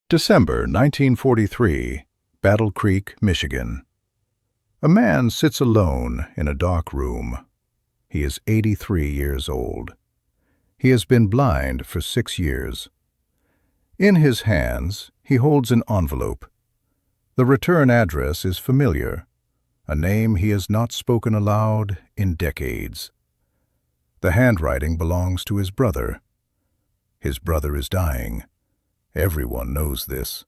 December 1943, Battle Creek, Michigan. A man sits alone in a dark room. He is 83 years old. He has been blind for 6 years. In his hands, he holds an envelope. The return address is familiar, a name he has not spoken aloud in decades. The handwriting belongs to his brother. His brother is dying. Everyone knows this.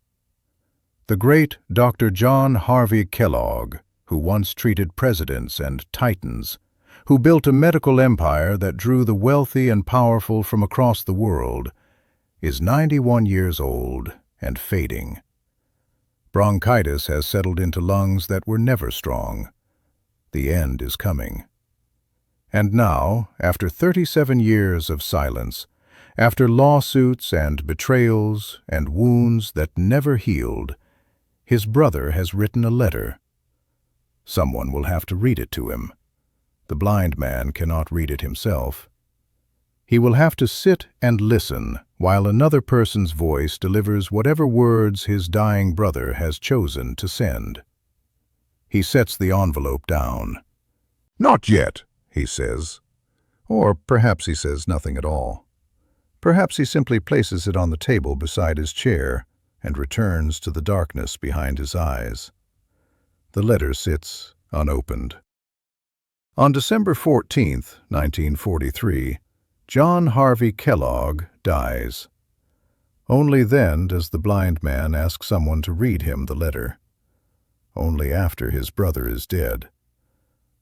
The great Dr. John Harvey Kellogg, who once treated presidents and titans, who built a medical empire that drew the wealthy and powerful from across the world, is 91 years old and fading. Bronchitis has settled into lungs that were never strong. The end is coming. And now, after 37 years of silence, after lawsuits and betrayals and wounds that never healed, his brother has written a letter. Someone will have to read it to him. The blind man cannot read it himself. He will have to sit and listen while another person's voice delivers whatever words his dying brother has chosen to send. He sets the envelope down. "Not yet," he says. Or perhaps he says nothing at all. Perhaps he simply places it on the table beside his chair and returns to the darkness behind his eyes. The letter sits unopened. On December 14, 1943, John Harvey Kellogg dies. Only then does the blind man ask someone to read him the letter. Only after his brother is dead.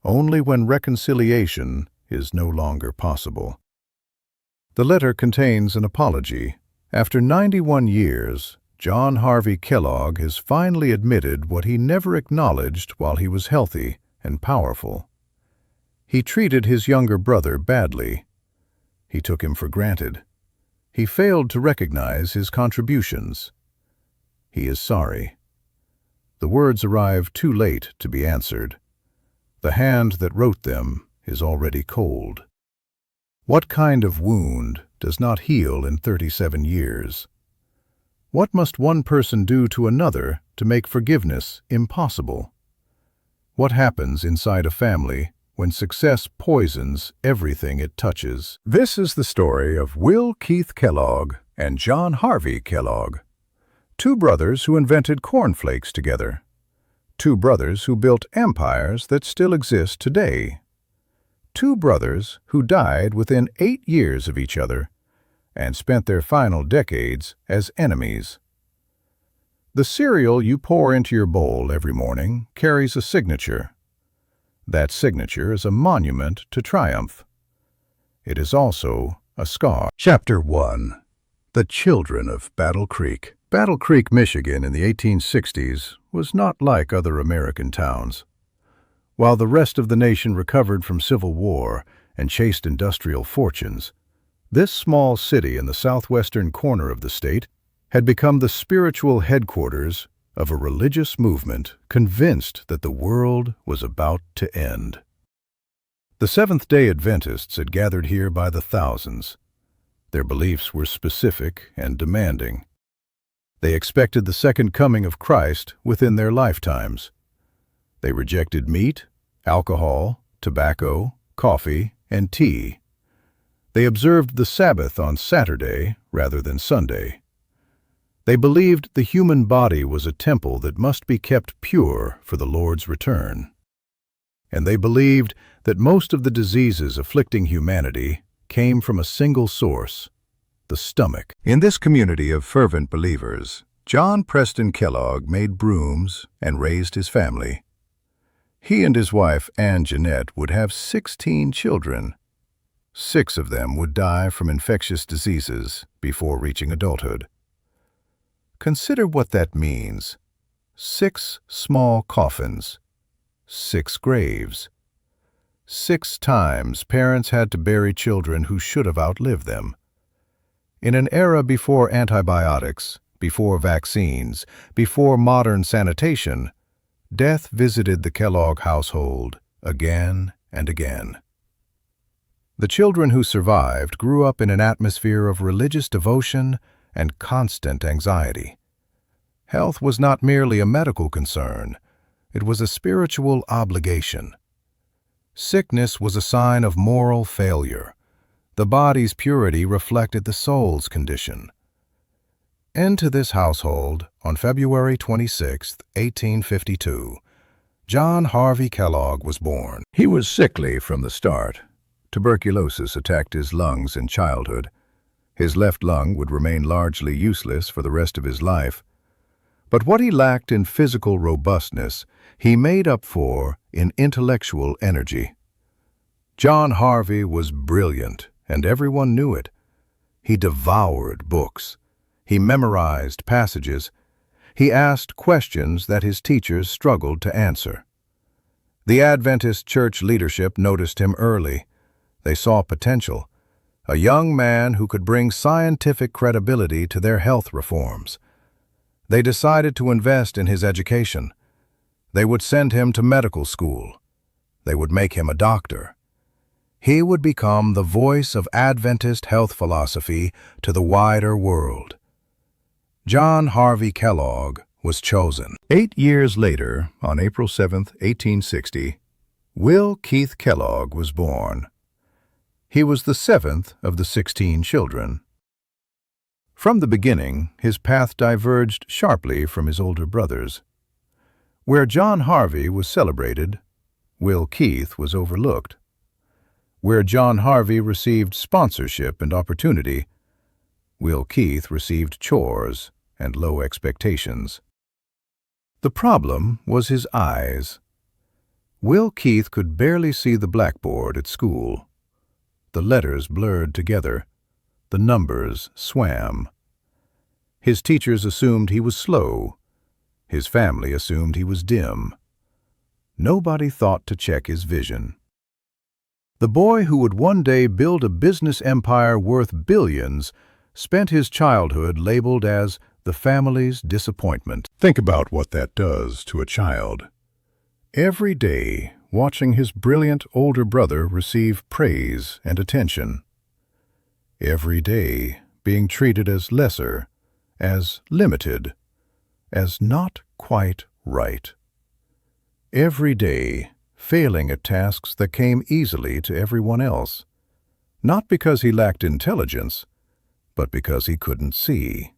Only when reconciliation is no longer possible. The letter contains an apology. After 91 years, John Harvey Kellogg has finally admitted what he never acknowledged while he was healthy and powerful. He treated his younger brother badly. He took him for granted. He failed to recognize his contributions. He is sorry. The words arrive too late to be answered. The hand that wrote them is already cold. What kind of wound does not heal in 37 years? What must one person do to another to make forgiveness impossible? What happens inside a family when success poisons everything it touches? This is the story of Will Keith Kellogg and John Harvey Kellogg, two brothers who invented cornflakes together, two brothers who built empires that still exist today, two brothers who died within 8 years of each other and spent their final decades as enemies. The cereal you pour into your bowl every morning carries a signature. That signature is a monument to triumph. It is also a scar. Chapter 1. The Children of Battle Creek. Battle Creek, Michigan in the 1860s was not like other American towns. While the rest of the nation recovered from civil war and chased industrial fortunes, this small city in the southwestern corner of the state had become the spiritual headquarters of a religious movement convinced that the world was about to end. The Seventh-day Adventists had gathered here by the thousands. Their beliefs were specific and demanding. They expected the second coming of Christ within their lifetimes. They rejected meat, alcohol, tobacco, coffee, and tea. They observed the Sabbath on Saturday rather than Sunday. They believed the human body was a temple that must be kept pure for the Lord's return. And they believed that most of the diseases afflicting humanity came from a single source, the stomach. In this community of fervent believers, John Preston Kellogg made brooms and raised his family. He and his wife, Ann Jeanette, would have 16 children. 6 of them would die from infectious diseases before reaching adulthood. Consider what that means. 6 small coffins, 6 graves. 6 times parents had to bury children who should have outlived them. In an era before antibiotics, before vaccines, before modern sanitation, death visited the Kellogg household again and again. The children who survived grew up in an atmosphere of religious devotion and constant anxiety. Health was not merely a medical concern, it was a spiritual obligation. Sickness was a sign of moral failure. The body's purity reflected the soul's condition. Into this household, on February 26, 1852, John Harvey Kellogg was born. He was sickly from the start. Tuberculosis attacked his lungs in childhood. His left lung would remain largely useless for the rest of his life. But what he lacked in physical robustness, he made up for in intellectual energy. John Harvey was brilliant, and everyone knew it. He devoured books. He memorized passages. He asked questions that his teachers struggled to answer. The Adventist church leadership noticed him early. They saw potential, a young man who could bring scientific credibility to their health reforms. They decided to invest in his education. They would send him to medical school. They would make him a doctor. He would become the voice of Adventist health philosophy to the wider world. John Harvey Kellogg was chosen. 8 years later, on April 7, 1860, Will Keith Kellogg was born. He was the 7th of the 16 children. From the beginning, his path diverged sharply from his older brothers. Where John Harvey was celebrated, Will Keith was overlooked. Where John Harvey received sponsorship and opportunity, Will Keith received chores and low expectations. The problem was his eyes. Will Keith could barely see the blackboard at school. The letters blurred together. The numbers swam. His teachers assumed he was slow. His family assumed he was dim. Nobody thought to check his vision. The boy who would one day build a business empire worth billions spent his childhood labeled as the family's disappointment. Think about what that does to a child. Every day, watching his brilliant older brother receive praise and attention. Every day, being treated as lesser, as limited, as not quite right. Every day, failing at tasks that came easily to everyone else, not because he lacked intelligence, but because he couldn't see.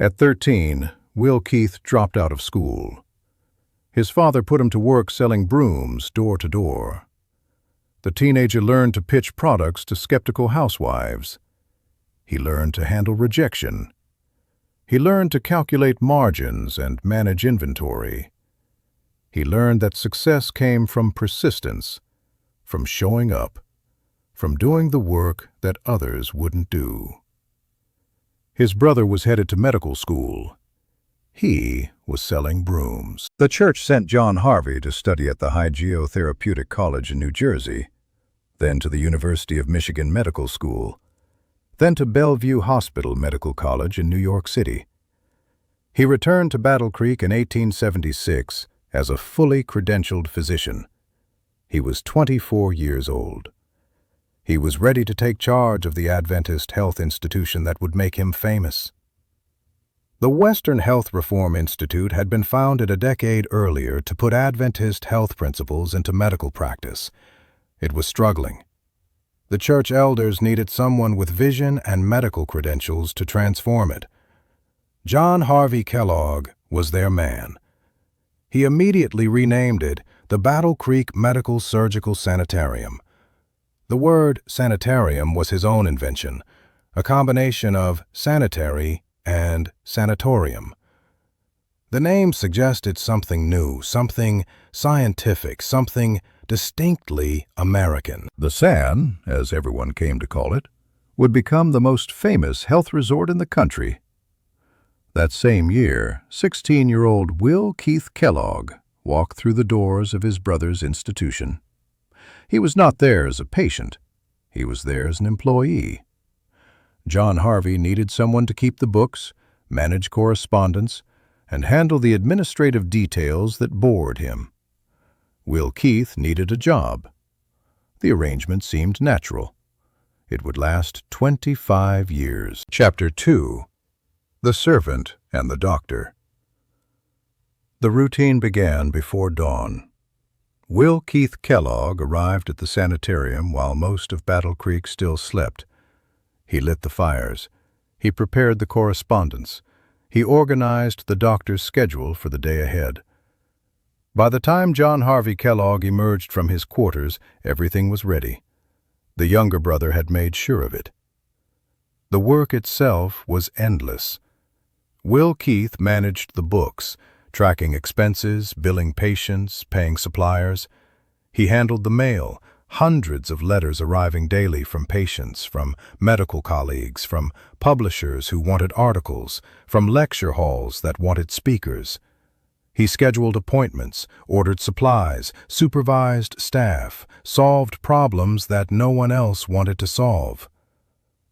At 13, Will Keith dropped out of school. His father put him to work selling brooms door to door. The teenager learned to pitch products to skeptical housewives. He learned to handle rejection. He learned to calculate margins and manage inventory. He learned that success came from persistence, from showing up, from doing the work that others wouldn't do. His brother was headed to medical school. He was selling brooms. The church sent John Harvey to study at the Hygiotherapeutic College in New Jersey, then to the University of Michigan Medical School, then to Bellevue Hospital Medical College in New York City. He returned to Battle Creek in 1876 as a fully credentialed physician. He was 24 years old. He was ready to take charge of the Adventist health institution that would make him famous. The Western Health Reform Institute had been founded a decade earlier to put Adventist health principles into medical practice. It was struggling. The church elders needed someone with vision and medical credentials to transform it. John Harvey Kellogg was their man. He immediately renamed it the Battle Creek Medical Surgical Sanitarium. The word sanitarium was his own invention, a combination of sanitary and sanatorium. The name suggested something new, something scientific, something distinctly American. The San, as everyone came to call it, would become the most famous health resort in the country. That same year, 16-year-old Will Keith Kellogg walked through the doors of his brother's institution. He was not there as a patient. He was there as an employee. John Harvey needed someone to keep the books, manage correspondence, and handle the administrative details that bored him. Will Keith needed a job. The arrangement seemed natural. It would last 25 years. Chapter 2. The Servant and the doctor. The routine began before dawn. Will Keith Kellogg arrived at the sanitarium while most of Battle Creek still slept. He lit the fires. He prepared the correspondence. He organized the doctor's schedule for the day ahead. By the time John Harvey Kellogg emerged from his quarters, everything was ready. The younger brother had made sure of it. The work itself was endless. Will Keith managed the books, tracking expenses, billing patients, paying suppliers. He handled the mail, hundreds of letters arriving daily from patients, from medical colleagues, from publishers who wanted articles, from lecture halls that wanted speakers. He scheduled appointments, ordered supplies, supervised staff, solved problems that no one else wanted to solve.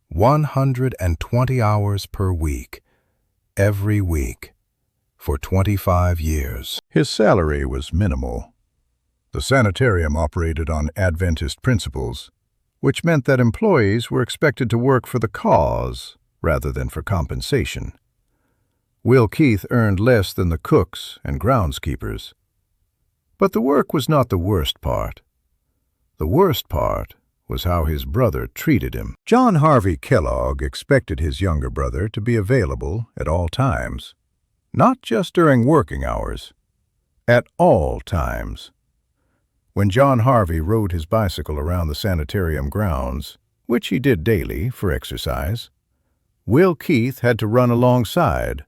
120 hours per week, every week, for 25 years. His salary was minimal. The sanitarium operated on Adventist principles, which meant that employees were expected to work for the cause rather than for compensation. Will Keith earned less than the cooks and groundskeepers. But the work was not the worst part. The worst part was how his brother treated him. John Harvey Kellogg expected his younger brother to be available at all times, not just during working hours, at all times. When John Harvey rode his bicycle around the sanitarium grounds, which he did daily for exercise, Will Keith had to run alongside.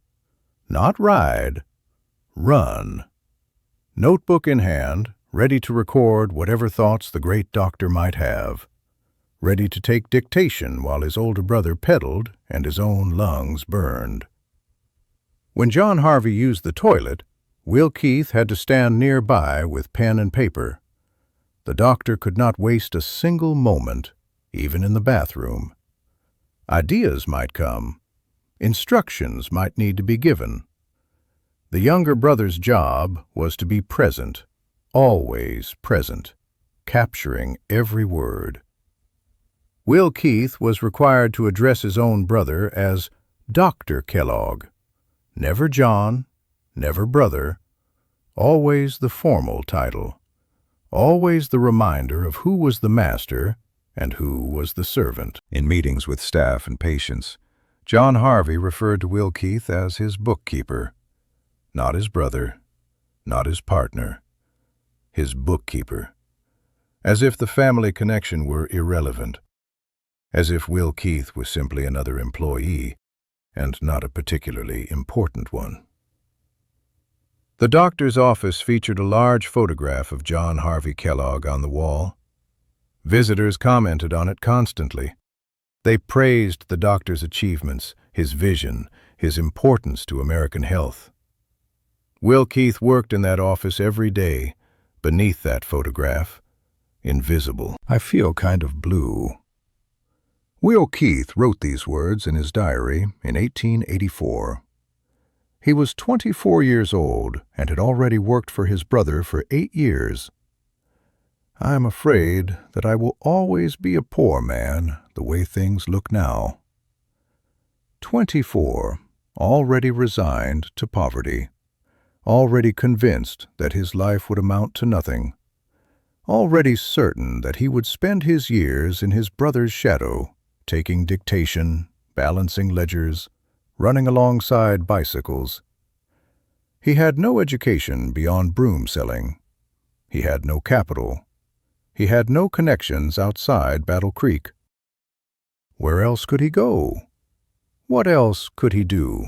Not ride, run. Notebook in hand, ready to record whatever thoughts the great doctor might have, ready to take dictation while his older brother pedaled and his own lungs burned. When John Harvey used the toilet, Will Keith had to stand nearby with pen and paper. The doctor could not waste a single moment, even in the bathroom. Ideas might come. Instructions might need to be given. The younger brother's job was to be present, always present, capturing every word. Will Keith was required to address his own brother as Dr. Kellogg. Never John, never brother, always the formal title, always the reminder of who was the master and who was the servant. In meetings with staff and patients, John Harvey referred to Will Keith as his bookkeeper, not his brother, not his partner, his bookkeeper, as if the family connection were irrelevant, as if Will Keith was simply another employee and not a particularly important one. The doctor's office featured a large photograph of John Harvey Kellogg on the wall. Visitors commented on it constantly. They praised the doctor's achievements, his vision, his importance to American health. Will Keith worked in that office every day, beneath that photograph, invisible. I feel kind of blue. Will Keith wrote these words in his diary in 1884. He was 24 years old and had already worked for his brother for 8 years. I am afraid that I will always be a poor man the way things look now. 24, already resigned to poverty, already convinced that his life would amount to nothing, already certain that he would spend his years in his brother's shadow, taking dictation, balancing ledgers, running alongside bicycles. He had no education beyond broom selling. He had no capital. He had no connections outside Battle Creek. Where else could he go? What else could he do?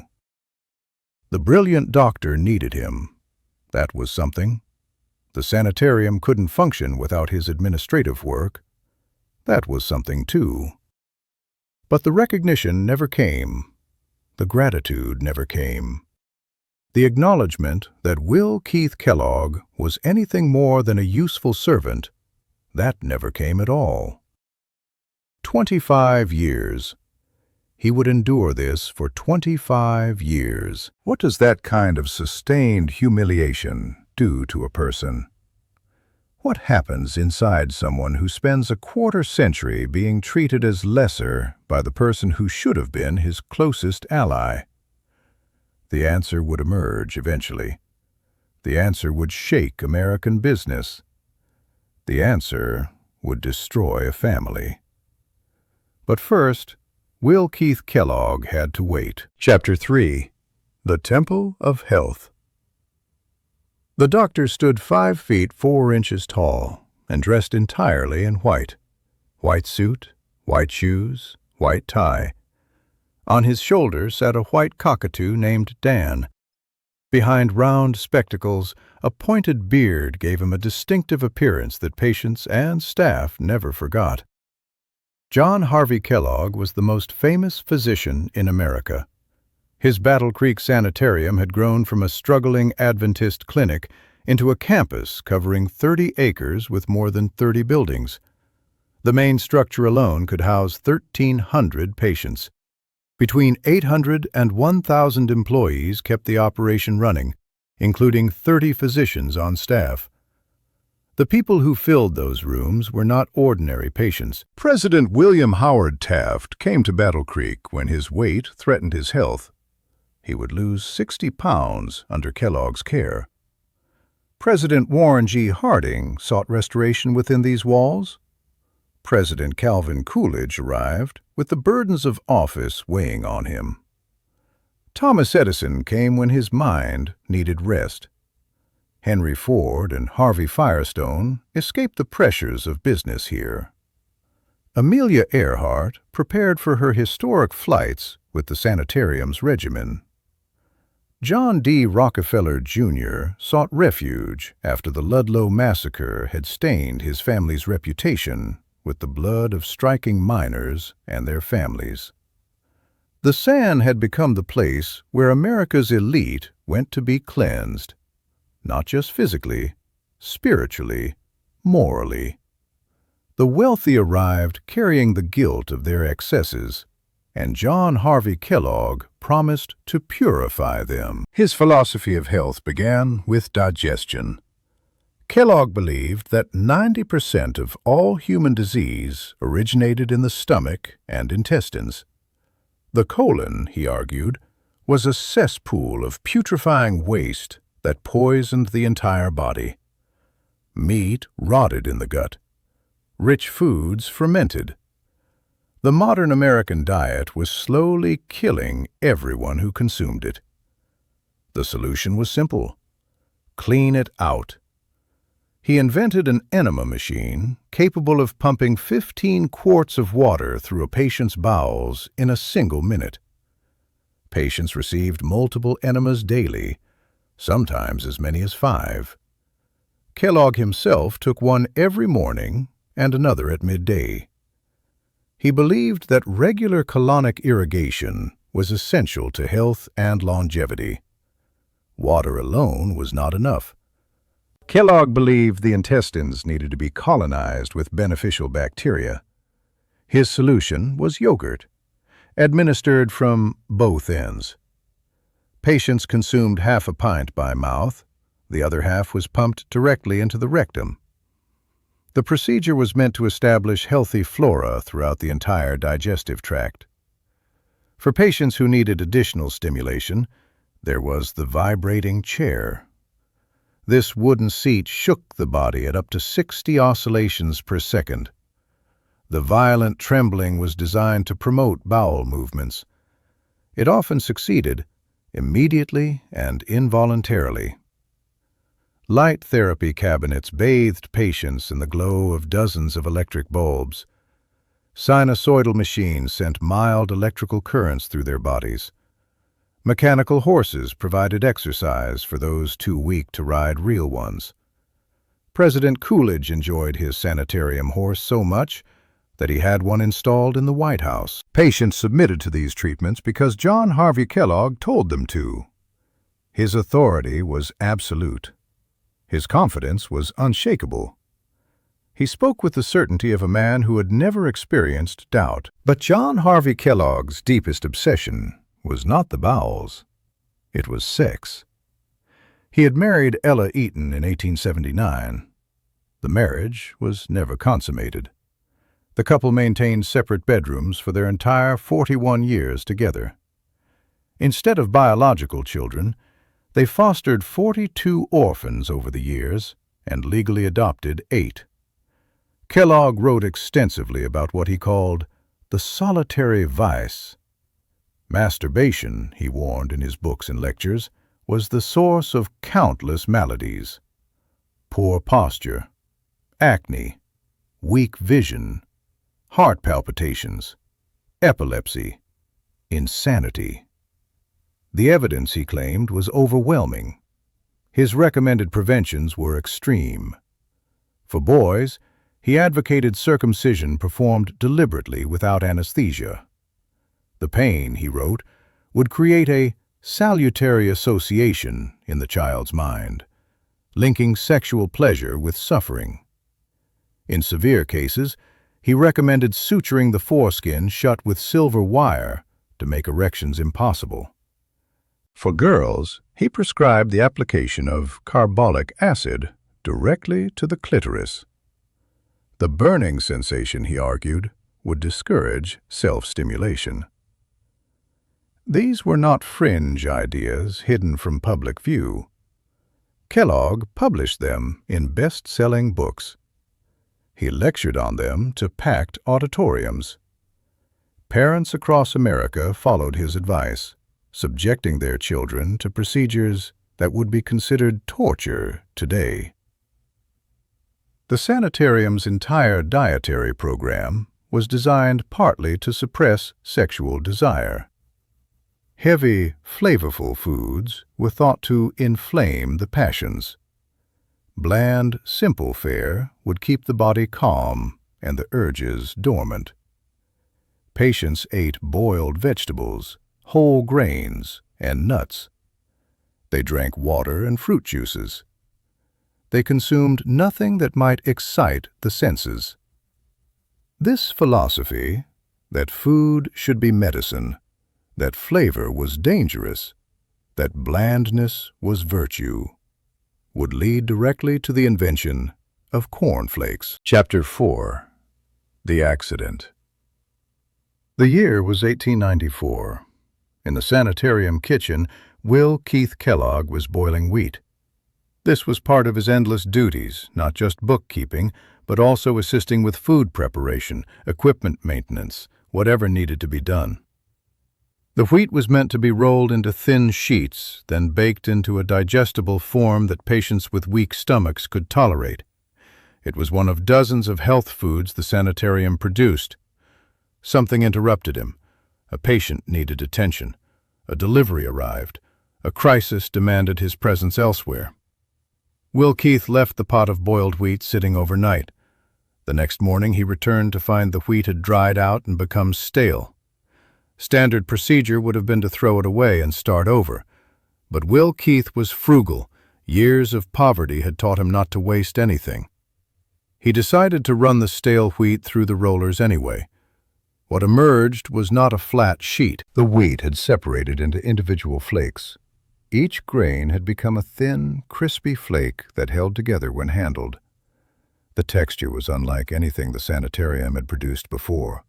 The brilliant doctor needed him. That was something. The sanitarium couldn't function without his administrative work. That was something too. But the recognition never came. The gratitude never came. The acknowledgement that Will Keith Kellogg was anything more than a useful servant, that never came at all. 25 years. He would endure this for 25 years. What does that kind of sustained humiliation do to a person? What happens inside someone who spends a quarter-century being treated as lesser by the person who should have been his closest ally? The answer would emerge eventually. The answer would shake American business. The answer would destroy a family. But first, Will Keith Kellogg had to wait. Chapter 3. The Temple of Health. The doctor stood 5 feet 4 inches tall and dressed entirely in white. White suit, white shoes, white tie. On his shoulder sat a white cockatoo named Dan. Behind round spectacles, a pointed beard gave him a distinctive appearance that patients and staff never forgot. John Harvey Kellogg was the most famous physician in America. His Battle Creek Sanitarium had grown from a struggling Adventist clinic into a campus covering 30 acres with more than 30 buildings. The main structure alone could house 1,300 patients. Between 800 and 1,000 employees kept the operation running, including 30 physicians on staff. The people who filled those rooms were not ordinary patients. President William Howard Taft came to Battle Creek when his weight threatened his health. He would lose 60 pounds under Kellogg's care. President Warren G. Harding sought restoration within these walls. President Calvin Coolidge arrived with the burdens of office weighing on him. Thomas Edison came when his mind needed rest. Henry Ford and Harvey Firestone escaped the pressures of business here. Amelia Earhart prepared for her historic flights with the sanitarium's regimen. John D. Rockefeller, Jr. sought refuge after the Ludlow massacre had stained his family's reputation with the blood of striking miners and their families. The San had become the place where America's elite went to be cleansed, not just physically, spiritually, morally. The wealthy arrived carrying the guilt of their excesses, and John Harvey Kellogg promised to purify them. His philosophy of health began with digestion. Kellogg believed that 90% of all human disease originated in the stomach and intestines. The colon, he argued, was a cesspool of putrefying waste that poisoned the entire body. Meat rotted in the gut. Rich foods fermented. The modern American diet was slowly killing everyone who consumed it. The solution was simple: clean it out. He invented an enema machine capable of pumping 15 quarts of water through a patient's bowels in a single minute. Patients received multiple enemas daily, sometimes as many as 5. Kellogg himself took one every morning and another at midday. He believed that regular colonic irrigation was essential to health and longevity. Water alone was not enough. Kellogg believed the intestines needed to be colonized with beneficial bacteria. His solution was yogurt, administered from both ends. Patients consumed half a pint by mouth. The other half was pumped directly into the rectum. The procedure was meant to establish healthy flora throughout the entire digestive tract. For patients who needed additional stimulation, there was the vibrating chair. This wooden seat shook the body at up to 60 oscillations per second. The violent trembling was designed to promote bowel movements. It often succeeded, immediately and involuntarily. Light therapy cabinets bathed patients in the glow of dozens of electric bulbs. Sinusoidal machines sent mild electrical currents through their bodies. Mechanical horses provided exercise for those too weak to ride real ones. President Coolidge enjoyed his sanitarium horse so much that he had one installed in the White House. Patients submitted to these treatments because John Harvey Kellogg told them to. His authority was absolute. His confidence was unshakable. He spoke with the certainty of a man who had never experienced doubt. But John Harvey Kellogg's deepest obsession was not the bowels. It was sex. He had married Ella Eaton in 1879. The marriage was never consummated. The couple maintained separate bedrooms for their entire 41 years together. Instead of biological children, they fostered 42 orphans over the years and legally adopted 8. Kellogg wrote extensively about what he called the solitary vice. Masturbation, he warned in his books and lectures, was the source of countless maladies: poor posture, acne, weak vision, heart palpitations, epilepsy, insanity. The evidence, he claimed, was overwhelming. His recommended preventions were extreme. For boys, he advocated circumcision performed deliberately without anesthesia. The pain, he wrote, would create a salutary association in the child's mind, linking sexual pleasure with suffering. In severe cases, he recommended suturing the foreskin shut with silver wire to make erections impossible. For girls, he prescribed the application of carbolic acid directly to the clitoris. The burning sensation, he argued, would discourage self-stimulation. These were not fringe ideas hidden from public view. Kellogg published them in best-selling books. He lectured on them to packed auditoriums. Parents across America followed his advice, subjecting their children to procedures that would be considered torture today. The sanitarium's entire dietary program was designed partly to suppress sexual desire. Heavy, flavorful foods were thought to inflame the passions. Bland, simple fare would keep the body calm and the urges dormant. Patients ate boiled vegetables, whole grains, and nuts. They drank water and fruit juices. They consumed nothing that might excite the senses. This philosophy, that food should be medicine, that flavor was dangerous, that blandness was virtue, would lead directly to the invention of cornflakes. Chapter 4. The Accident. The year was 1894. In the sanitarium kitchen, Will Keith Kellogg was boiling wheat. This was part of his endless duties, not just bookkeeping, but also assisting with food preparation, equipment maintenance, whatever needed to be done. The wheat was meant to be rolled into thin sheets, then baked into a digestible form that patients with weak stomachs could tolerate. It was one of dozens of health foods the sanitarium produced. Something interrupted him. A patient needed attention. A delivery arrived. A crisis demanded his presence elsewhere. Will Keith left the pot of boiled wheat sitting overnight. The next morning he returned to find the wheat had dried out and become stale. Standard procedure would have been to throw it away and start over. But Will Keith was frugal. Years of poverty had taught him not to waste anything. He decided to run the stale wheat through the rollers anyway. What emerged was not a flat sheet. The wheat had separated into individual flakes. Each grain had become a thin, crispy flake that held together when handled. The texture was unlike anything the sanitarium had produced before.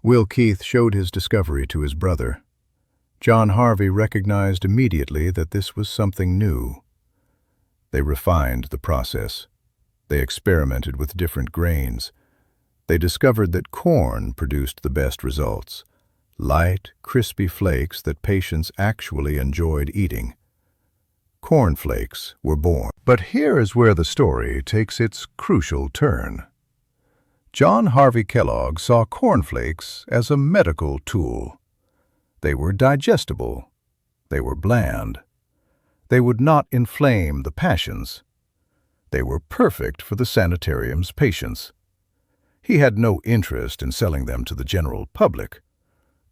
Will Keith showed his discovery to his brother. John Harvey recognized immediately that this was something new. They refined the process. They experimented with different grains. They discovered that corn produced the best results. Light, crispy flakes that patients actually enjoyed eating. Cornflakes were born. But here is where the story takes its crucial turn. John Harvey Kellogg saw cornflakes as a medical tool. They were digestible. They were bland. They would not inflame the passions. They were perfect for the sanitarium's patients. He had no interest in selling them to the general public.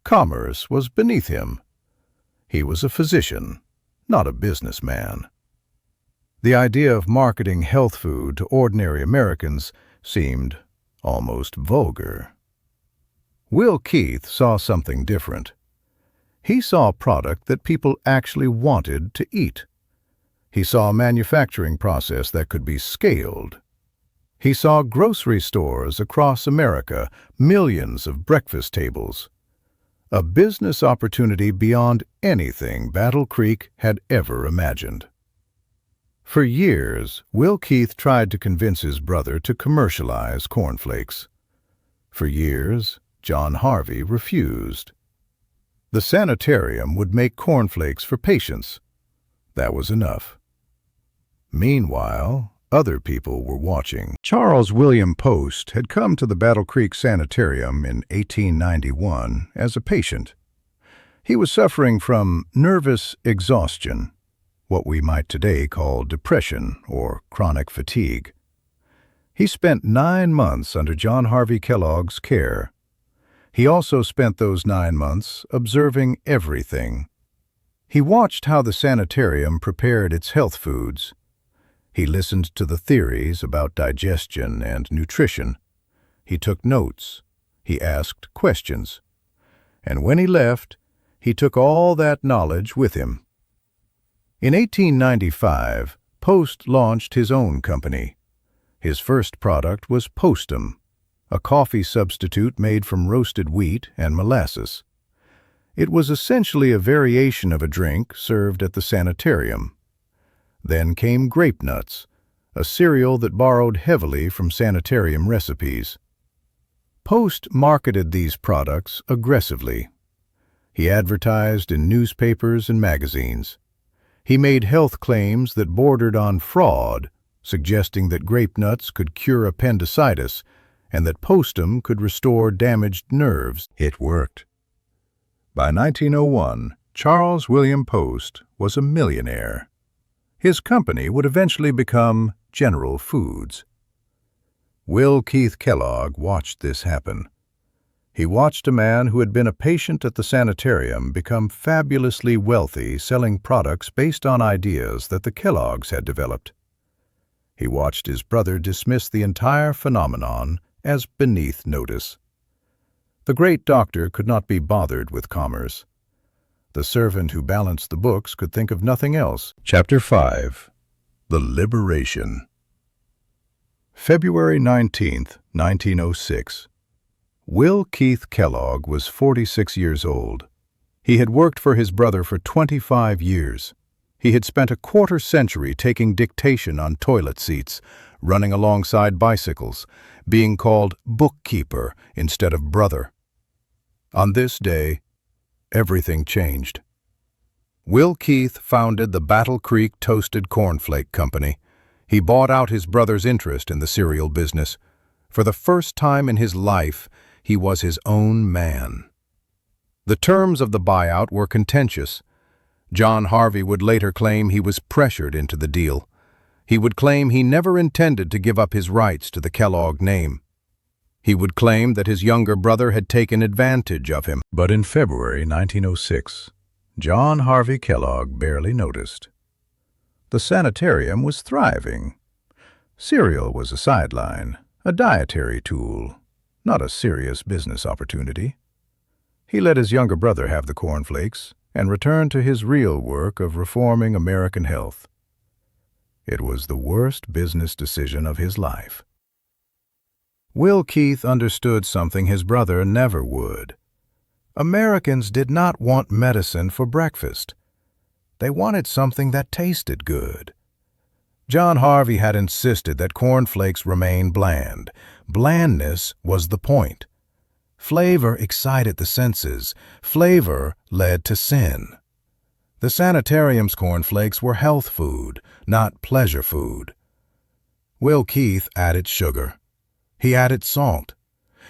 Commerce was beneath him. He was a physician, not a businessman. The idea of marketing health food to ordinary Americans seemed almost vulgar. Will Keith saw something different. He saw a product that people actually wanted to eat. He saw a manufacturing process that could be scaled. He saw grocery stores across America, millions of breakfast tables. A business opportunity beyond anything Battle Creek had ever imagined. For years, Will Keith tried to convince his brother to commercialize cornflakes. For years, John Harvey refused. The sanitarium would make cornflakes for patients. That was enough. Meanwhile, other people were watching. Charles William Post had come to the Battle Creek Sanitarium in 1891 as a patient. He was suffering from nervous exhaustion, what we might today call depression or chronic fatigue. He spent 9 months under John Harvey Kellogg's care. He also spent those 9 months observing everything. He watched how the sanitarium prepared its health foods. He listened to the theories about digestion and nutrition. He took notes. He asked questions. And when he left, he took all that knowledge with him. In 1895, Post launched his own company. His first product was Postum, a coffee substitute made from roasted wheat and molasses. It was essentially a variation of a drink served at the sanitarium. Then came grape nuts, a cereal that borrowed heavily from sanitarium recipes. Post marketed these products aggressively. He advertised in newspapers and magazines. He made health claims that bordered on fraud, suggesting that grape nuts could cure appendicitis and that Postum could restore damaged nerves. It worked. By 1901, Charles William Post was a millionaire. His company would eventually become General Foods. Will Keith Kellogg watched this happen. He watched a man who had been a patient at the sanitarium become fabulously wealthy selling products based on ideas that the Kelloggs had developed. He watched his brother dismiss the entire phenomenon as beneath notice. The great doctor could not be bothered with commerce. The servant who balanced the books could think of nothing else. Chapter 5. The Liberation. February 19, 1906. Will Keith Kellogg was 46 years old. He had worked for his brother for 25 years. He had spent a quarter-century taking dictation on toilet seats, running alongside bicycles, being called bookkeeper instead of brother. On this day, everything changed. Will Keith founded the Battle Creek Toasted Cornflake Company. He bought out his brother's interest in the cereal business. For the first time in his life, he was his own man. The terms of the buyout were contentious. John Harvey would later claim he was pressured into the deal. He would claim he never intended to give up his rights to the Kellogg name. He would claim that his younger brother had taken advantage of him. But in February 1906, John Harvey Kellogg barely noticed. The sanitarium was thriving. Cereal was a sideline, a dietary tool, not a serious business opportunity. He let his younger brother have the cornflakes and returned to his real work of reforming American health. It was the worst business decision of his life. Will Keith understood something his brother never would. Americans did not want medicine for breakfast. They wanted something that tasted good. John Harvey had insisted that cornflakes remain bland. Blandness was the point. Flavor excited the senses. Flavor led to sin. The sanitarium's cornflakes were health food, not pleasure food. Will Keith added sugar. He added salt.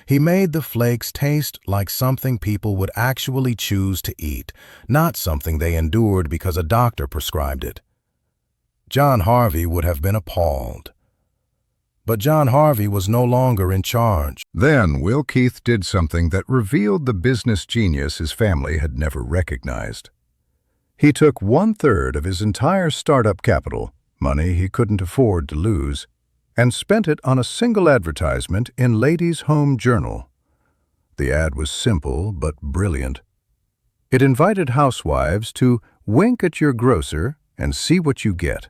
He made the flakes taste like something people would actually choose to eat, not something they endured because a doctor prescribed it. John Harvey would have been appalled. But John Harvey was no longer in charge. Then Will Keith did something that revealed the business genius his family had never recognized. He took 1/3 of his entire startup capital, money he couldn't afford to lose, and spent it on a single advertisement in Ladies' Home Journal. The ad was simple but brilliant. It invited housewives to wink at your grocer and see what you get.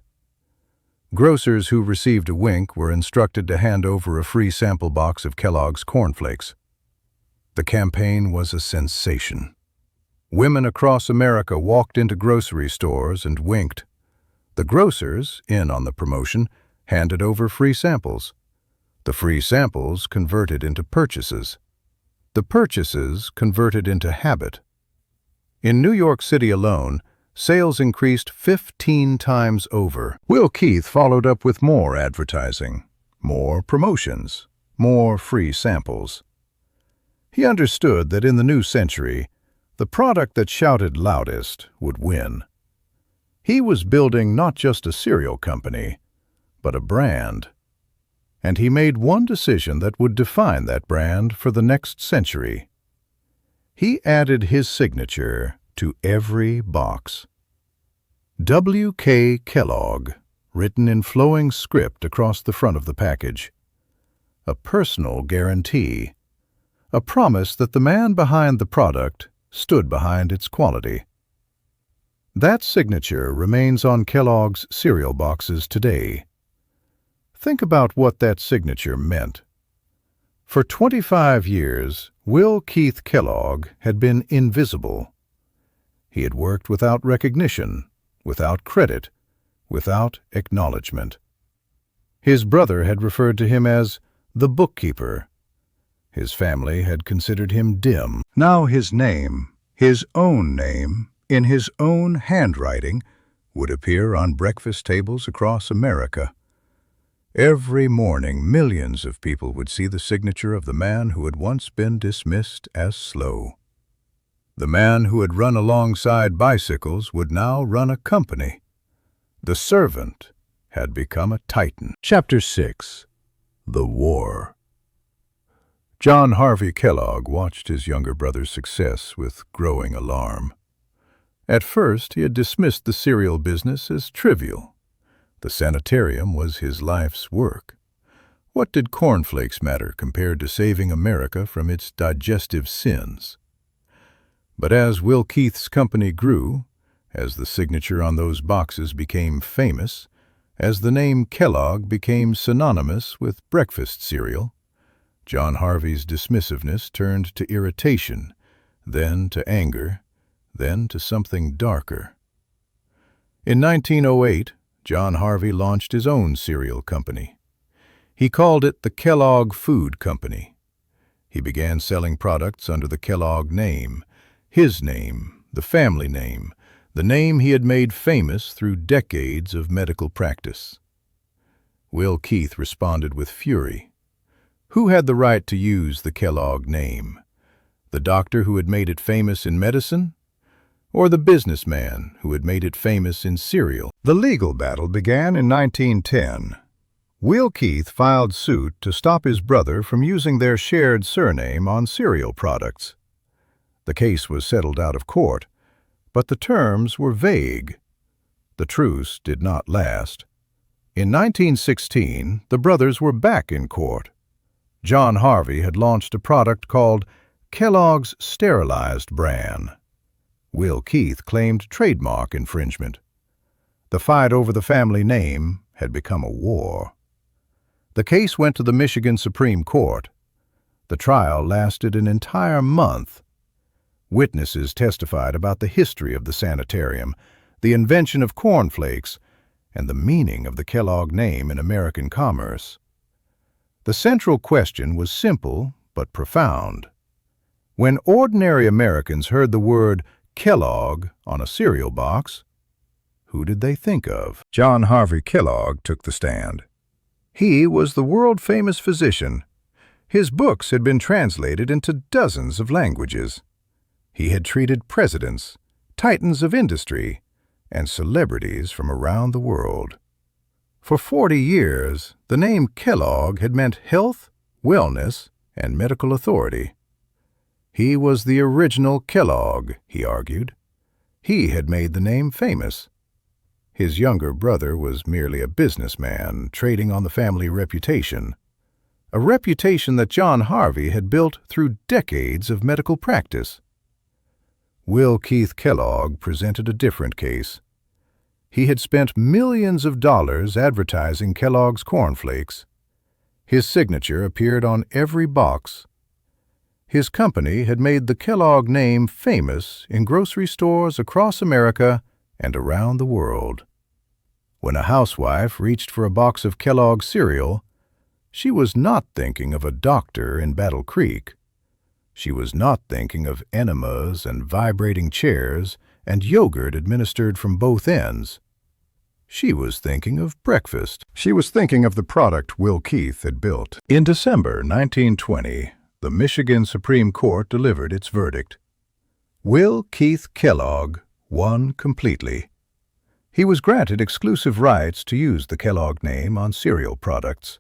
Grocers who received a wink were instructed to hand over a free sample box of Kellogg's cornflakes. The campaign was a sensation. Women across America walked into grocery stores and winked. The grocers, in on the promotion, handed over free samples. The free samples converted into purchases. The purchases converted into habit. In New York City alone, sales increased 15 times over. Will Keith followed up with more advertising, more promotions, more free samples. He understood that in the new century, the product that shouted loudest would win. He was building not just a cereal company, but a brand. And he made one decision that would define that brand for the next century. He added his signature to every box. W.K. Kellogg, written in flowing script across the front of the package. A personal guarantee. A promise that the man behind the product stood behind its quality. That signature remains on Kellogg's cereal boxes today. Think about what that signature meant. For 25 years, Will Keith Kellogg had been invisible. He had worked without recognition, without credit, without acknowledgement. His brother had referred to him as the bookkeeper. His family had considered him dim. Now his name, his own name, in his own handwriting, would appear on breakfast tables across America. Every morning, millions of people would see the signature of the man who had once been dismissed as slow. The man who had run alongside bicycles would now run a company. The servant had become a titan. Chapter 6. The War. John Harvey Kellogg watched his younger brother's success with growing alarm. At first, he had dismissed the cereal business as trivial. The sanitarium was his life's work. What did cornflakes matter compared to saving America from its digestive sins? But as Will Keith's company grew, as the signature on those boxes became famous, as the name Kellogg became synonymous with breakfast cereal, John Harvey's dismissiveness turned to irritation, then to anger, then to something darker. In 1908, John Harvey launched his own cereal company. He called it the Kellogg Food Company. He began selling products under the Kellogg name, his name, the family name, the name he had made famous through decades of medical practice. Will Keith responded with fury. Who had the right to use the Kellogg name? The doctor who had made it famous in medicine? Or the businessman who had made it famous in cereal? The legal battle began in 1910. Will Keith filed suit to stop his brother from using their shared surname on cereal products. The case was settled out of court, but the terms were vague. The truce did not last. In 1916, the brothers were back in court. John Harvey had launched a product called Kellogg's Sterilized Bran. Will Keith claimed trademark infringement. The fight over the family name had become a war. The case went to the Michigan Supreme Court. The trial lasted an entire month. Witnesses testified about the history of the sanitarium, the invention of cornflakes, and the meaning of the Kellogg name in American commerce. The central question was simple but profound. When ordinary Americans heard the word Kellogg on a cereal box, who did they think of? John Harvey Kellogg took the stand. He was the world-famous physician. His books had been translated into dozens of languages. He had treated presidents, titans of industry, and celebrities from around the world. For 40 years, the name Kellogg had meant health, wellness, and medical authority. He was the original Kellogg, he argued. He had made the name famous. His younger brother was merely a businessman trading on the family reputation, a reputation that John Harvey had built through decades of medical practice. Will Keith Kellogg presented a different case. He had spent millions of dollars advertising Kellogg's cornflakes. His signature appeared on every box. His company had made the Kellogg name famous in grocery stores across America and around the world. When a housewife reached for a box of Kellogg cereal, she was not thinking of a doctor in Battle Creek. She was not thinking of enemas and vibrating chairs and yogurt administered from both ends. She was thinking of breakfast. She was thinking of the product Will Keith had built. In December 1920, the Michigan Supreme Court delivered its verdict. Will Keith Kellogg won completely. He was granted exclusive rights to use the Kellogg name on cereal products.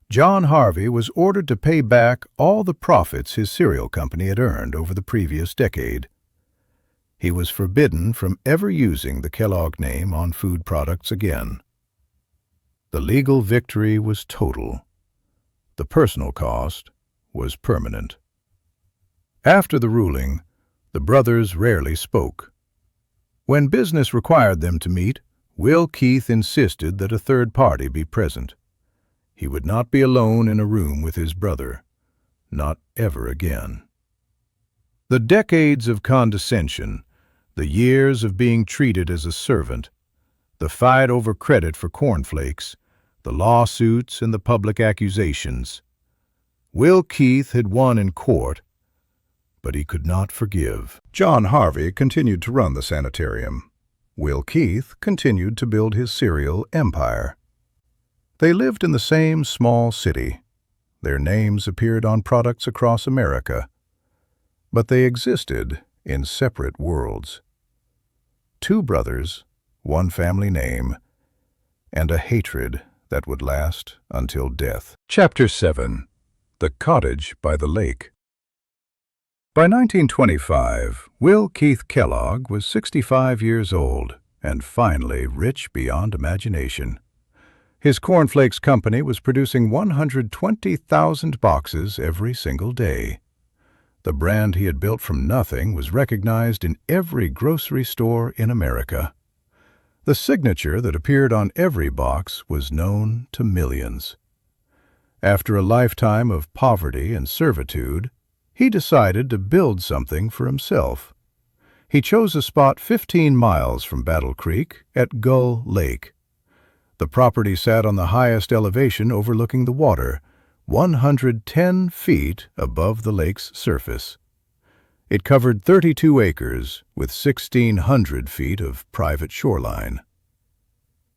John Harvey was ordered to pay back all the profits his cereal company had earned over the previous decade. He was forbidden from ever using the Kellogg name on food products again. The legal victory was total. The personal cost was permanent. After the ruling, the brothers rarely spoke. When business required them to meet, Will Keith insisted that a third party be present. He would not be alone in a room with his brother, not ever again. The decades of condescension, the years of being treated as a servant, the fight over credit for cornflakes, the lawsuits and the public accusations. Will Keith had won in court, but he could not forgive. John Harvey continued to run the sanitarium. Will Keith continued to build his cereal empire. They lived in the same small city. Their names appeared on products across America, but they existed in separate worlds. Two brothers, one family name, and a hatred that would last until death. Chapter 7. The Cottage by the Lake. By 1925, Will Keith Kellogg was 65 years old and finally rich beyond imagination. His cornflakes company was producing 120,000 boxes every single day. The brand he had built from nothing was recognized in every grocery store in America. The signature that appeared on every box was known to millions. After a lifetime of poverty and servitude, he decided to build something for himself. He chose a spot 15 miles from Battle Creek at Gull Lake. The property sat on the highest elevation overlooking the water, 110 feet above the lake's surface. It covered 32 acres with 1,600 feet of private shoreline.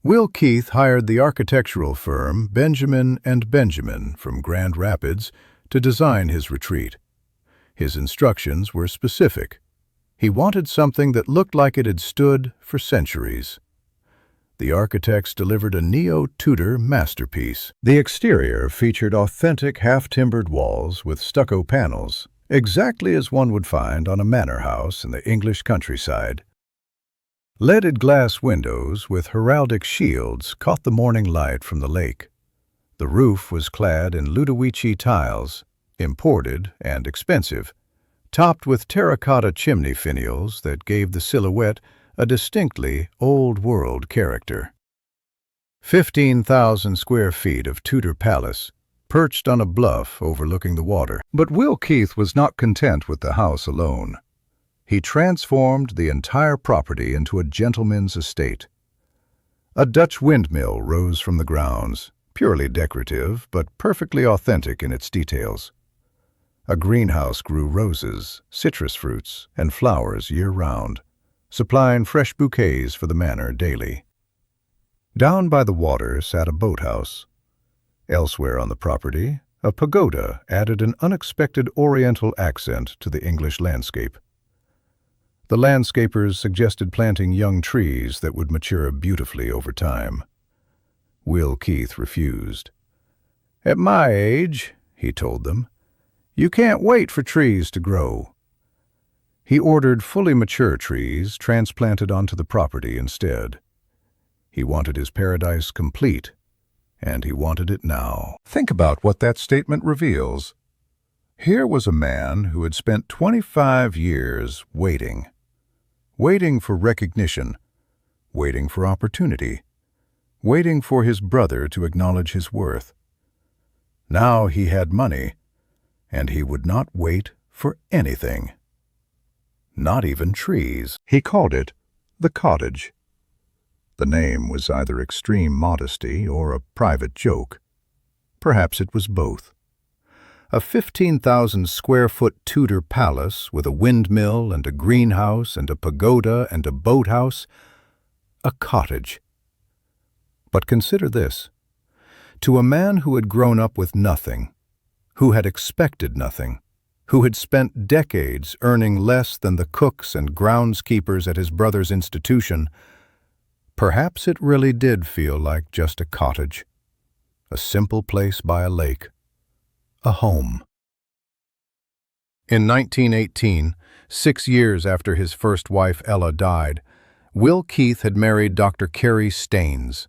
Will Keith hired the architectural firm Benjamin & Benjamin from Grand Rapids to design his retreat. His instructions were specific. He wanted something that looked like it had stood for centuries. The architects delivered a neo-Tudor masterpiece. The exterior featured authentic half-timbered walls with stucco panels, exactly as one would find on a manor house in the English countryside. Leaded glass windows with heraldic shields caught the morning light from the lake. The roof was clad in Ludovici tiles, imported and expensive, topped with terracotta chimney finials that gave the silhouette a distinctly old-world character. 15,000 square feet of Tudor palace, perched on a bluff overlooking the water. But Will Keith was not content with the house alone. He transformed the entire property into a gentleman's estate. A Dutch windmill rose from the grounds, purely decorative but perfectly authentic in its details. A greenhouse grew roses, citrus fruits, and flowers year-round, supplying fresh bouquets for the manor daily. Down by the water sat a boathouse. Elsewhere on the property, a pagoda added an unexpected Oriental accent to the English landscape. The landscapers suggested planting young trees that would mature beautifully over time. Will Keith refused. "At my age," he told them, "you can't wait for trees to grow." He ordered fully mature trees transplanted onto the property instead. He wanted his paradise complete, and he wanted it now. Think about what that statement reveals. Here was a man who had spent 25 years waiting for recognition, waiting for opportunity, waiting for his brother to acknowledge his worth. Now he had money, and he would not wait for anything. Not even trees. He called it the cottage. The name was either extreme modesty or a private joke. Perhaps it was both. A 15,000-square-foot Tudor palace with a windmill and a greenhouse and a pagoda and a boathouse. A cottage. But consider this. To a man who had grown up with nothing, who had expected nothing, who had spent decades earning less than the cooks and groundskeepers at his brother's institution, perhaps it really did feel like just a cottage, a simple place by a lake, a home. In 1918, 6 years after his first wife Ella died, Will Keith had married Dr. Carrie Staines.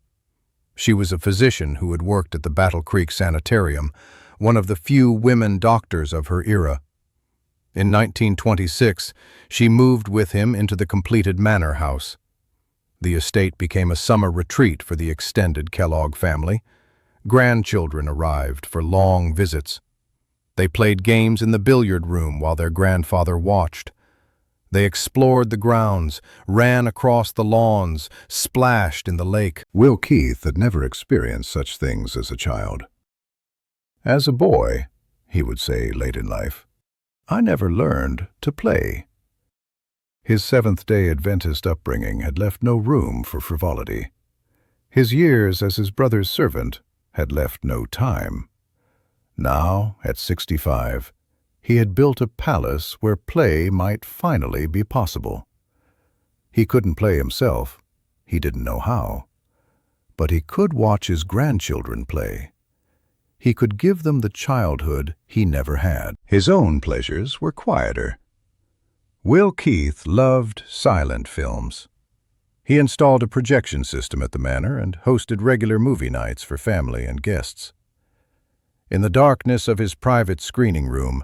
She was a physician who had worked at the Battle Creek Sanitarium, one of the few women doctors of her era. In 1926, she moved with him into the completed manor house. The estate became a summer retreat for the extended Kellogg family. Grandchildren arrived for long visits. They played games in the billiard room while their grandfather watched. They explored the grounds, ran across the lawns, splashed in the lake. Will Keith had never experienced such things as a child. As a boy, he would say late in life, I never learned to play. His Seventh-day Adventist upbringing had left no room for frivolity. His years as his brother's servant had left no time. Now, at 65, he had built a palace where play might finally be possible. He couldn't play himself, he didn't know how, but he could watch his grandchildren play. He could give them the childhood he never had. His own pleasures were quieter. Will Keith loved silent films. He installed a projection system at the manor and hosted regular movie nights for family and guests. In the darkness of his private screening room,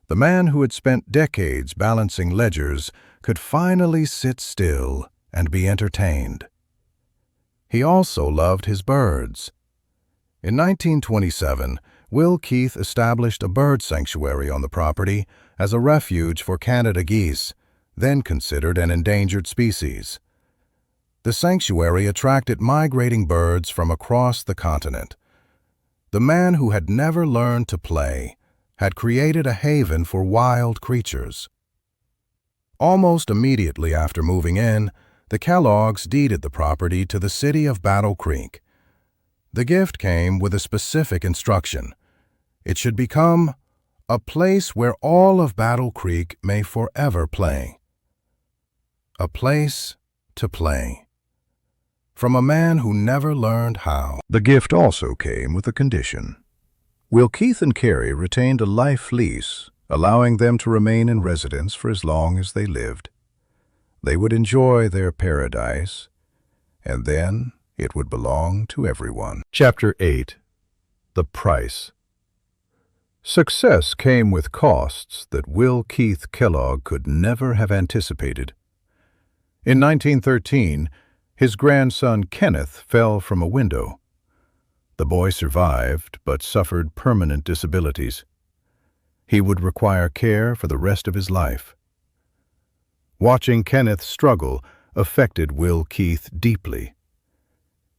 the man who had spent decades balancing ledgers could finally sit still and be entertained. He also loved his birds. In 1927, Will Keith established a bird sanctuary on the property as a refuge for Canada geese, then considered an endangered species. The sanctuary attracted migrating birds from across the continent. The man who had never learned to play had created a haven for wild creatures. Almost immediately after moving in, the Kelloggs deeded the property to the city of Battle Creek. The gift came with a specific instruction. It should become a place where all of Battle Creek may forever play. A place to play. From a man who never learned how. The gift also came with a condition. Will Keith and Carrie retained a life lease, allowing them to remain in residence for as long as they lived. They would enjoy their paradise, and then it would belong to everyone. Chapter 8. The Price. Success came with costs that Will Keith Kellogg could never have anticipated. In 1913, his grandson Kenneth fell from a window. The boy survived, but suffered permanent disabilities. He would require care for the rest of his life. Watching Kenneth struggle affected Will Keith deeply.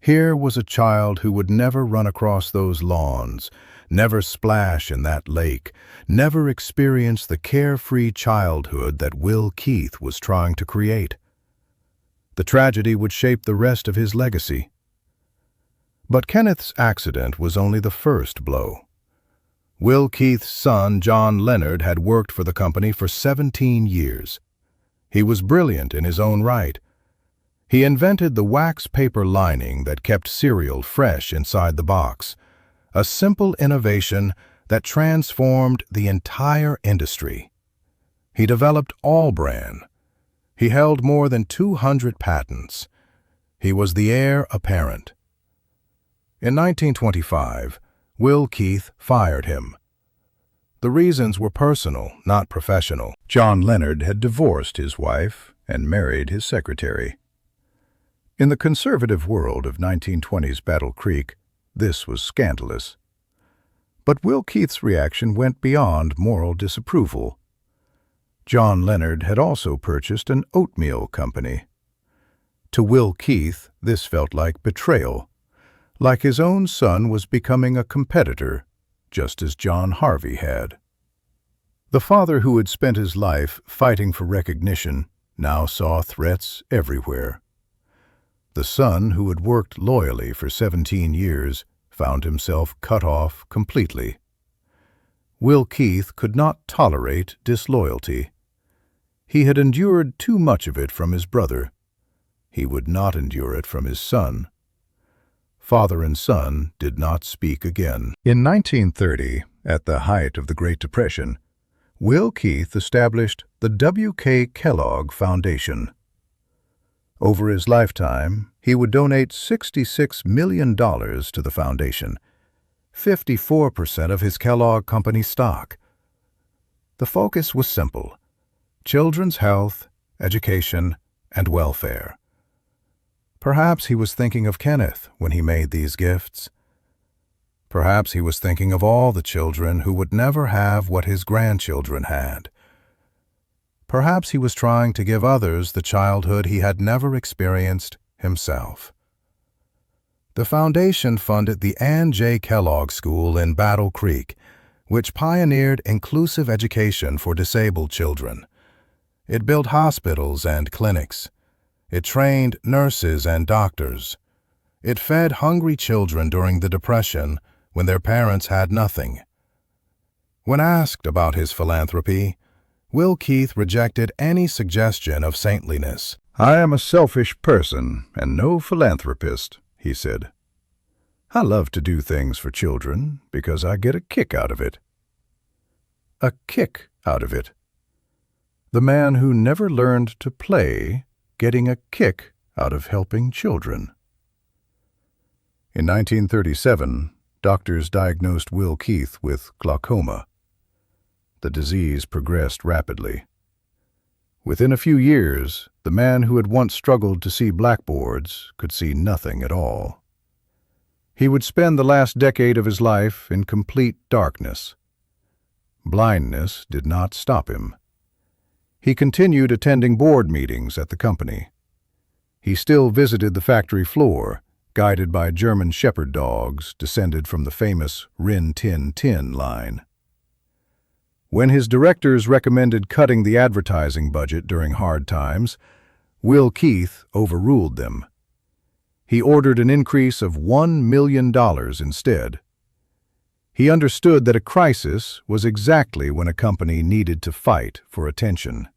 Here was a child who would never run across those lawns, never splash in that lake, never experience the carefree childhood that Will Keith was trying to create. The tragedy would shape the rest of his legacy. But Kenneth's accident was only the first blow. Will Keith's son, John Leonard, had worked for the company for 17 years. He was brilliant in his own right. He invented the wax paper lining that kept cereal fresh inside the box, a simple innovation that transformed the entire industry. He developed All Bran. He held more than 200 patents. He was the heir apparent. In 1925, Will Keith fired him. The reasons were personal, not professional. John Leonard had divorced his wife and married his secretary. In the conservative world of 1920s Battle Creek, this was scandalous. But Will Keith's reaction went beyond moral disapproval. John Leonard had also purchased an oatmeal company. To Will Keith, this felt like betrayal, like his own son was becoming a competitor, just as John Harvey had. The father who had spent his life fighting for recognition now saw threats everywhere. The son who had worked loyally for 17 years found himself cut off completely. Will Keith could not tolerate disloyalty. He had endured too much of it from his brother. He would not endure it from his son. Father and son did not speak again. In 1930, at the height of the Great Depression, Will Keith established the W.K. Kellogg Foundation. Over his lifetime, he would donate $66 million to the foundation, 54% of his Kellogg Company stock. The focus was simple: children's health, education, and welfare. Perhaps he was thinking of Kenneth when he made these gifts. Perhaps he was thinking of all the children who would never have what his grandchildren had. Perhaps he was trying to give others the childhood he had never experienced himself. The foundation funded the Ann J. Kellogg School in Battle Creek, which pioneered inclusive education for disabled children. It built hospitals and clinics. It trained nurses and doctors. It fed hungry children during the Depression when their parents had nothing. When asked about his philanthropy, Will Keith rejected any suggestion of saintliness. "I am a selfish person and no philanthropist," he said. "I love to do things for children because I get a kick out of it." A kick out of it. The man who never learned to play getting a kick out of helping children. In 1937, doctors diagnosed Will Keith with glaucoma. The disease progressed rapidly. Within a few years, the man who had once struggled to see blackboards could see nothing at all. He would spend the last decade of his life in complete darkness. Blindness did not stop him. He continued attending board meetings at the company. He still visited the factory floor, guided by German shepherd dogs descended from the famous Rin Tin Tin line. When his directors recommended cutting the advertising budget during hard times, Will Keith overruled them. He ordered an increase of $1 million instead. He understood that a crisis was exactly when a company needed to fight for attention.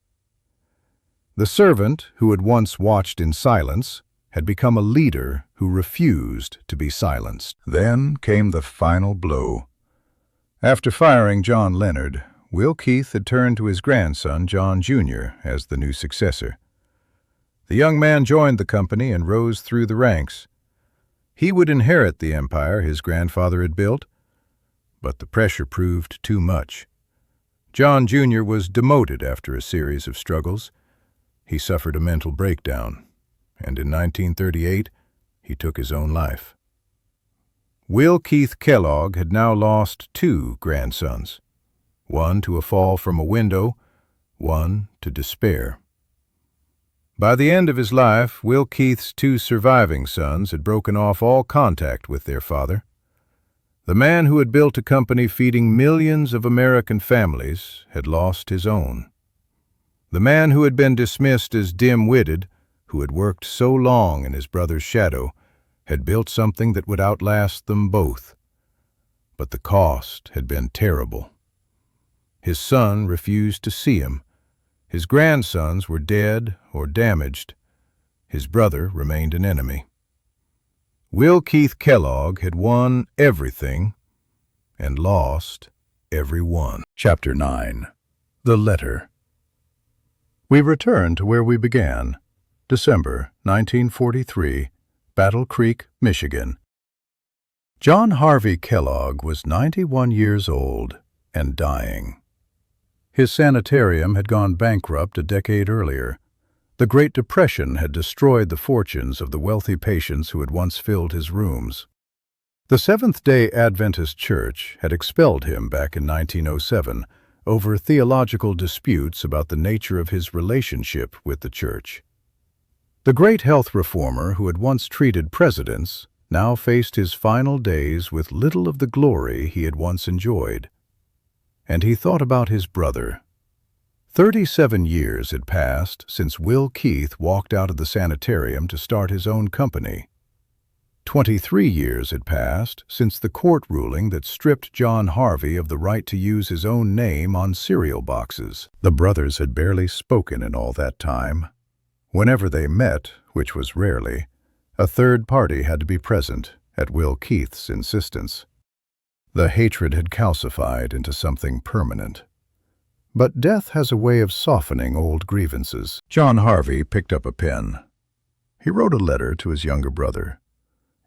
The servant who had once watched in silence had become a leader who refused to be silenced. Then came the final blow. After firing John Leonard, Will Keith had turned to his grandson, John Jr., as the new successor. The young man joined the company and rose through the ranks. He would inherit the empire his grandfather had built, but the pressure proved too much. John Jr. was demoted after a series of struggles. He suffered a mental breakdown, and in 1938, he took his own life. Will Keith Kellogg had now lost 2 grandsons, one to a fall from a window, one to despair. By the end of his life, Will Keith's 2 surviving sons had broken off all contact with their father. The man who had built a company feeding millions of American families had lost his own. The man who had been dismissed as dim-witted, who had worked so long in his brother's shadow, had built something that would outlast them both. But the cost had been terrible. His son refused to see him. His grandsons were dead or damaged. His brother remained an enemy. Will Keith Kellogg had won everything and lost every one. Chapter 9. The Letter. We return to where we began, December 1943, Battle Creek, Michigan. John Harvey Kellogg was 91 years old and dying. His sanitarium had gone bankrupt a decade earlier. The Great Depression had destroyed the fortunes of the wealthy patients who had once filled his rooms. The Seventh-day Adventist Church had expelled him back in 1907 over theological disputes about the nature of his relationship with the church. The great health reformer who had once treated presidents now faced his final days with little of the glory he had once enjoyed. And he thought about his brother. 37 years had passed since Will Keith walked out of the sanitarium to start his own company. 23 years had passed since the court ruling that stripped John Harvey of the right to use his own name on cereal boxes. The brothers had barely spoken in all that time. Whenever they met, which was rarely, a third party had to be present at Will Keith's insistence. The hatred had calcified into something permanent. But death has a way of softening old grievances. John Harvey picked up a pen. He wrote a letter to his younger brother.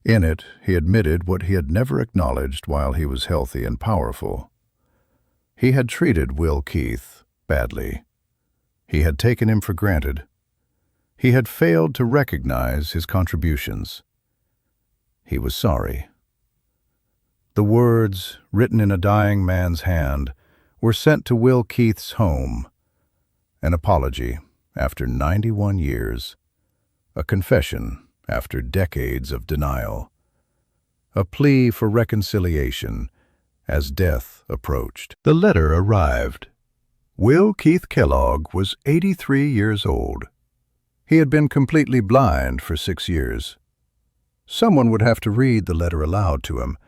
In it, he admitted what he had never acknowledged while he was healthy and powerful. He had treated Will Keith badly. He had taken him for granted. He had failed to recognize his contributions. He was sorry. The words, written in a dying man's hand, were sent to Will Keith's home. An apology after 91 years. A confession after decades of denial. A plea for reconciliation as death approached. The letter arrived. Will Keith Kellogg was 83 years old. He had been completely blind for 6 years. Someone would have to read the letter aloud to him.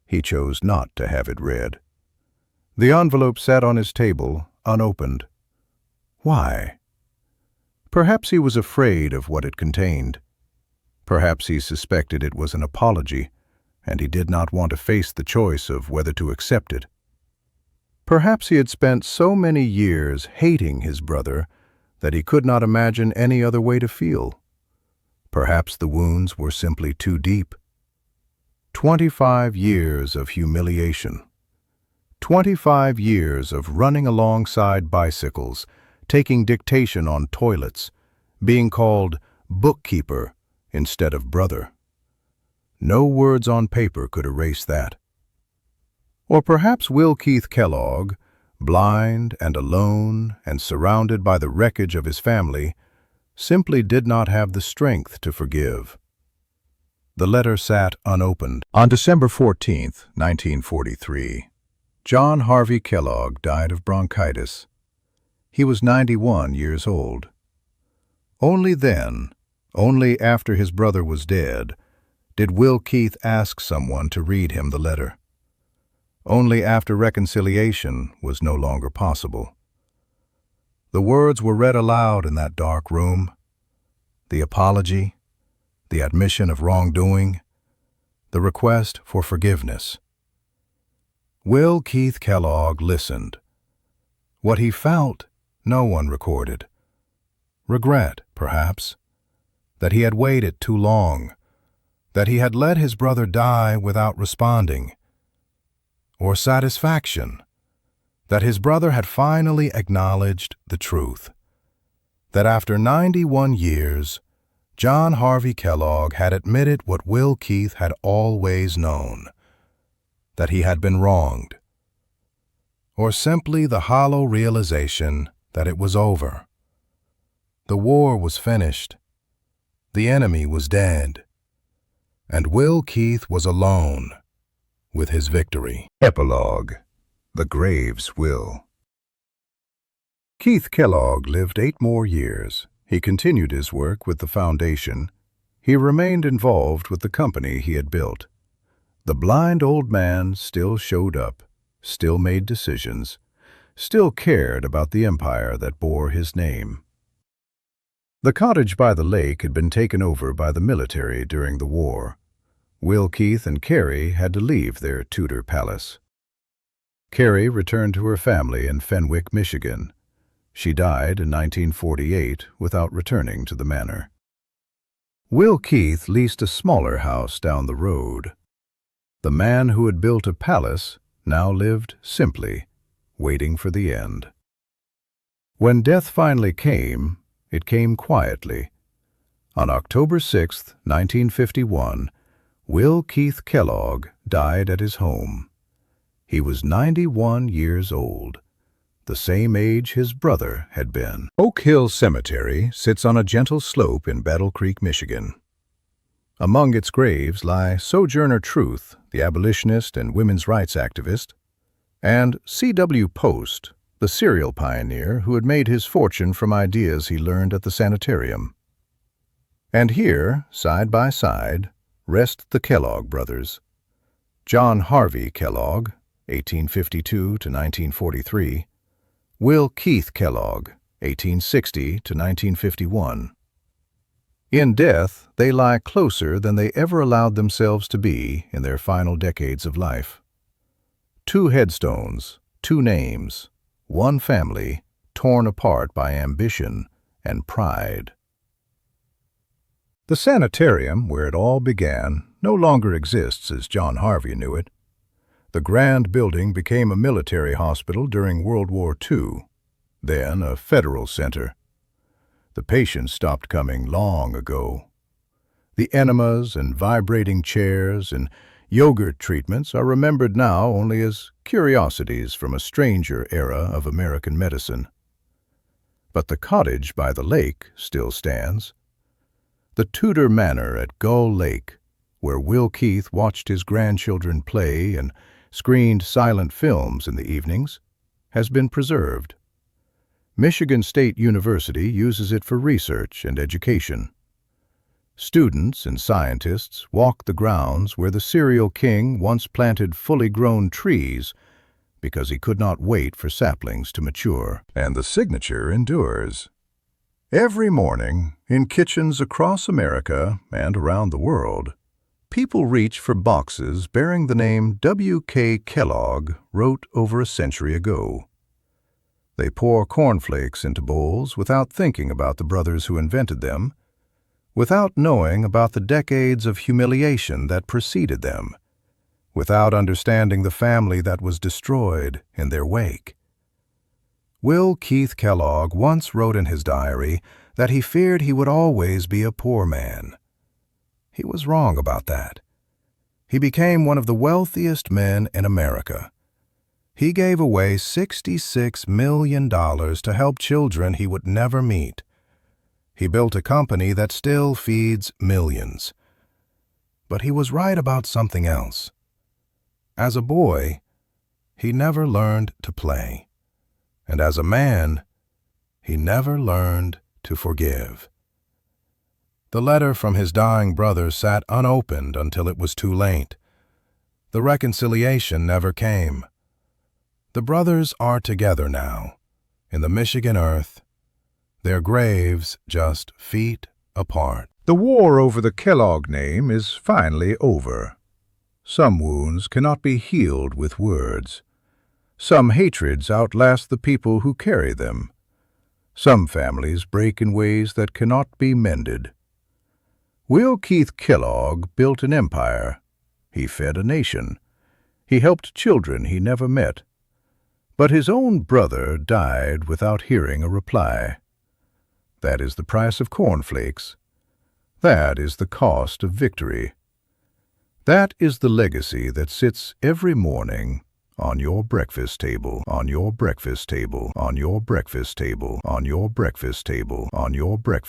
He chose not to have it read. The envelope sat on his table, unopened. Why? Perhaps he was afraid of what it contained. Perhaps he suspected it was an apology, and he did not want to face the choice of whether to accept it. Perhaps he had spent so many years hating his brother that he could not imagine any other way to feel. Perhaps the wounds were simply too deep. 25 years of humiliation. 25 years of running alongside bicycles, taking dictation on toilets, being called bookkeeper instead of brother. No words on paper could erase that. Or perhaps Will Keith Kellogg, blind and alone and surrounded by the wreckage of his family, simply did not have the strength to forgive. The letter sat unopened. On December 14, 1943, John Harvey Kellogg died of bronchitis. He was 91 years old. Only then, only after his brother was dead, did Will Keith ask someone to read him the letter. Only after reconciliation was no longer possible. The words were read aloud in that dark room. The apology, the admission of wrongdoing, the request for forgiveness. Will Keith Kellogg listened. What he felt, no one recorded. Regret, perhaps, that he had waited too long, that he had let his brother die without responding. Or satisfaction, that his brother had finally acknowledged the truth, that after 91 years, John Harvey Kellogg had admitted what Will Keith had always known, that he had been wronged. Or simply the hollow realization that it was over. The war was finished. The enemy was dead. And Will Keith was alone with his victory. Epilogue. The Grave's Will. Keith Kellogg lived 8 more years. He continued his work with the foundation. He remained involved with the company he had built. The blind old man still showed up, still made decisions, still cared about the empire that bore his name. The cottage by the lake had been taken over by the military during the war. Will Keith and Carrie had to leave their Tudor palace. Carrie returned to her family in Fenwick, Michigan. She died in 1948 without returning to the manor. Will Keith leased a smaller house down the road. The man who had built a palace now lived simply, waiting for the end. When death finally came, it came quietly. On October 6, 1951, Will Keith Kellogg died at his home. He was 91 years old, the same age his brother had been. Oak Hill Cemetery sits on a gentle slope in Battle Creek, Michigan. Among its graves lie Sojourner Truth, the abolitionist and women's rights activist, and C.W. Post, the cereal pioneer who had made his fortune from ideas he learned at the sanitarium. And here, side by side, rest the Kellogg brothers. John Harvey Kellogg, 1852 to 1943, Will Keith Kellogg, 1860 to 1951. In death, they lie closer than they ever allowed themselves to be in their final decades of life. 2 headstones, 2 names, 1 family, torn apart by ambition and pride. The sanitarium, where it all began, no longer exists as John Harvey knew it. The grand building became a military hospital during World War II, then a federal center. The patients stopped coming long ago. The enemas and vibrating chairs and yogurt treatments are remembered now only as curiosities from a stranger era of American medicine. But the cottage by the lake still stands. The Tudor Manor at Gull Lake, where Will Keith watched his grandchildren play and screened silent films in the evenings, has been preserved. Michigan State University uses it for research and education. Students and scientists walk the grounds where the serial king once planted fully grown trees because he could not wait for saplings to mature. And the signature endures. Every morning, in kitchens across America and around the world, people reach for boxes bearing the name W.K. Kellogg wrote over a century ago. They pour cornflakes into bowls without thinking about the brothers who invented them, without knowing about the decades of humiliation that preceded them, without understanding the family that was destroyed in their wake. Will Keith Kellogg once wrote in his diary that he feared he would always be a poor man. He was wrong about that. He became one of the wealthiest men in America. He gave away $66 million to help children he would never meet. He built a company that still feeds millions. But he was right about something else. As a boy, he never learned to play. And as a man, he never learned to forgive. The letter from his dying brother sat unopened until it was too late. The reconciliation never came. The brothers are together now, in the Michigan earth, their graves just feet apart. The war over the Kellogg name is finally over. Some wounds cannot be healed with words. Some hatreds outlast the people who carry them. Some families break in ways that cannot be mended. Will Keith Kellogg built an empire. He fed a nation. He helped children he never met. But his own brother died without hearing a reply. That is the price of cornflakes. That is the cost of victory. That is the legacy that sits every morning on your breakfast table, on your breakfast table, on your breakfast table, on your breakfast table, on your breakfast